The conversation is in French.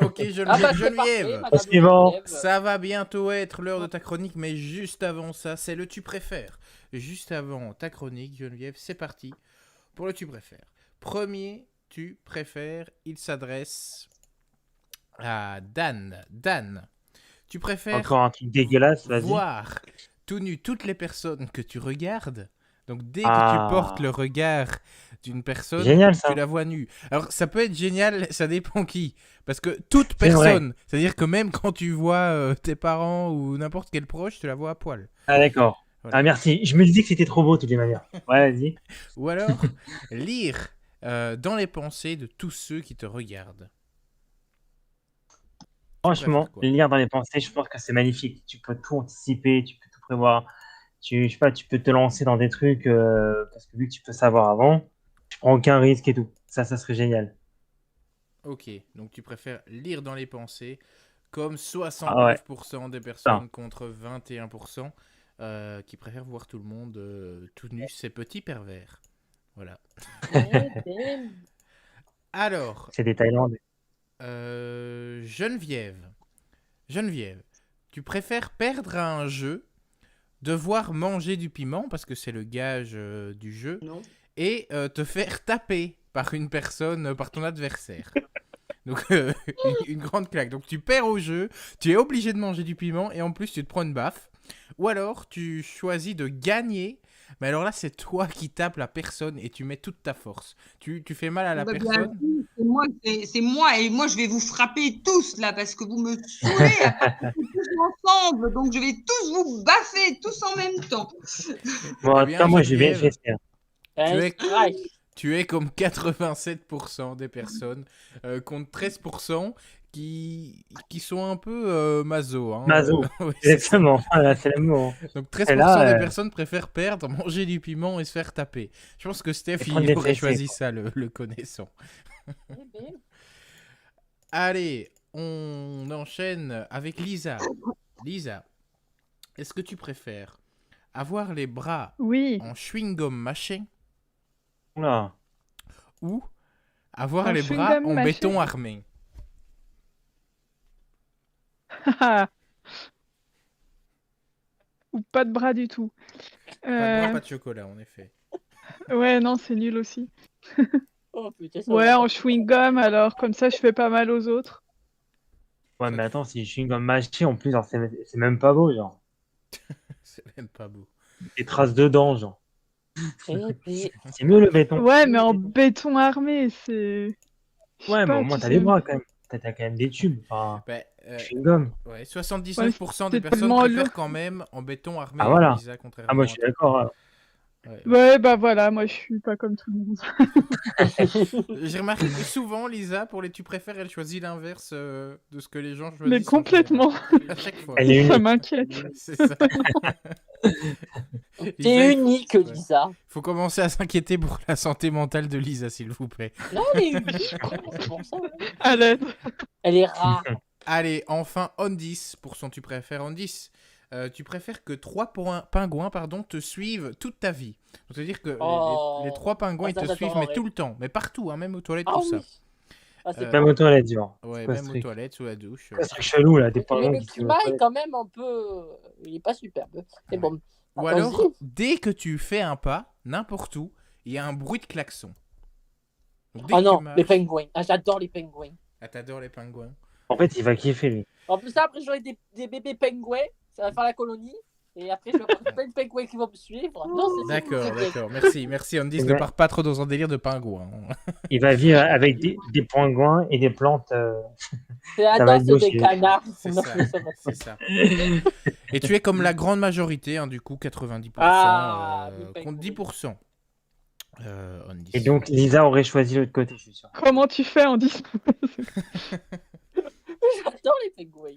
Ok, Ah bah c'est parfait, Geneviève. madame Suivant. Geneviève. Ça va bientôt être l'heure de ta chronique, mais juste avant ça, c'est le tu préfères. Juste avant ta chronique, Geneviève, c'est parti pour le tu préfères. Premier tu préfères, il s'adresse à Dan. Dan, tu préfères Encore un truc dégueulasse, vas-y. voir tout nu toutes les personnes que tu regardes. Donc dès que tu portes Ah, le regard d'une personne, génial tu ça. la vois nue. Alors ça peut être génial, ça dépend qui. Parce que toute C'est vrai. personne, c'est-à-dire que même quand tu vois tes parents ou n'importe quel proche, tu la vois à poil. Ah, d'accord. Voilà. Ah, merci. Je me disais que c'était trop beau, de toutes les manières. Ouais, vas-y. Ou alors lire dans les pensées de tous ceux qui te regardent. Tu préfères Franchement, quoi? lire dans les pensées, je pense que c'est magnifique. Tu peux tout anticiper, tu peux tout prévoir. Je sais pas, tu peux te lancer dans des trucs parce que vu que tu peux savoir avant, tu prends aucun risque et tout. Ça serait génial. Ok, donc tu préfères lire dans les pensées comme Ah ouais. 69% des Putain. personnes contre 21% qui préfèrent voir tout le monde tout nu, ces petits pervers. Voilà. Eh ben, Alors, C'est des Thaïlandais. Geneviève. Geneviève, tu préfères perdre à un jeu, devoir manger du piment, parce que c'est le gage du jeu, non. et te faire taper par une personne, par ton adversaire. Donc, une grande claque. Donc, tu perds au jeu, tu es obligé de manger du piment, et en plus, tu te prends une baffe. Ou alors, tu choisis de gagner, mais alors là, c'est toi qui tapes la personne et tu mets toute ta force. Tu fais mal à la Bah, bien personne. sûr, c'est moi, et moi je vais vous frapper tous là parce que vous me saoulez à partir de tous ensemble, donc je vais tous vous baffer tous en même temps. Bon, Eh en tout cas, bien, moi, je vais Geneviève, faire. tu Un es, strike. tu es comme 87% des personnes contre 13% qui sont un peu maso. Hein, Mazo. ouais, c'est ça. Exactement. Voilà, c'est le mot. Donc Et 13% des là, personnes préfèrent perdre, manger du piment et se faire taper. Je pense que Steph, et prendre il des aurait fessées, choisi quoi. ça, le connaissant. Eh ben, Allez, on enchaîne avec Lisa. Lisa, est-ce que tu préfères avoir les bras Oui, en chewing-gum mâché Oula. ou avoir en les bras chewing-gum en mâché. béton armé? Ou pas de bras du tout. Pas de bras, Euh, pas de chocolat, en effet. Ouais, non, c'est nul aussi. oh putain, ça Ouais, va en pas. chewing-gum, alors, comme ça, je fais pas mal aux autres. Ouais, Ça, mais attends, si je suis comme mâché, en plus, genre, c'est même pas beau, genre. c'est même pas beau. Des traces de dents, genre. Eh ben, C'est mieux le béton. Ouais, C'est mieux mais le en béton. béton armé, c'est... Je sais Ouais, mais au pas, moins, tu t'as les sais... bras quand même. T'as quand même des tubes. Enfin, Ben, chewing-gum. ouais, Ouais, 79% des c'est personnes tellement lourd. préfèrent quand même en béton Ah, armé, hein, voilà. Lisa, Ah, moi, je contrairement à suis toi. d'accord. Ouais, ouais. Ouais, bah voilà, moi, je suis pas comme tout le monde. J'ai remarqué que souvent, Lisa, pour les tu préfères, elle choisit l'inverse de ce que les gens Mais choisissent en général. complètement, À chaque fois. Elle est ça unique. m'inquiète. C'est ça. Lisa, t'es unique, ouais. Lisa. Faut commencer à s'inquiéter pour la santé mentale de Lisa, s'il vous plaît. Non, elle est unique, c'est pour ça. À l'aide. Elle est rare. Allez, enfin, on 10 pour son tu préfères on 10. Tu préfères que trois pingouins te suivent toute ta vie. C'est-à-dire que les Oh. trois pingouins, Ah, ils ça, te suivent, mais j'adorerais. tout le temps. Mais partout, hein, même aux toilettes, Ah tout ça. oui. Ah, c'est Euh, Même aux toilettes, genre. C'est ouais, quoi ce même aux truc? toilettes, sous la douche. C'est quoi ce truc chelou, là? Des Mais pingouins le qui suivent aux climat est toilettes. quand même un peu. Il est pas superbe. C'est Ouais. bon. Ou Allons-y. alors, dès que tu fais un pas, n'importe où, il y a un bruit de klaxon. Donc, dès Oh que tu non, les marches... pingouins. Ah, j'adore les pingouins. Ah, t'adores les pingouins. En fait, il va kiffer, lui. En plus, après, j'aurai des bébés pingouins. Ça va faire la colonie. Et après, je vais avoir plein de pingouins qui vont me suivre. Non, c'est D'accord, très bien. d'accord. Merci, Andis, Eh ne ben, part pas trop dans un délire de pingouin. il va vivre avec des pingouins et des plantes. C'est la Ça va être danse beau des chez lui. canards. C'est Non, ça, mais ça va. c'est ça. Et tu es comme la grande majorité, hein, du coup, 90% Ah, les contre pingouins. 10%. Andis. Et donc, Lisa aurait choisi l'autre côté, je suis sûr. Comment tu fais en 10? J'adore les pingouins.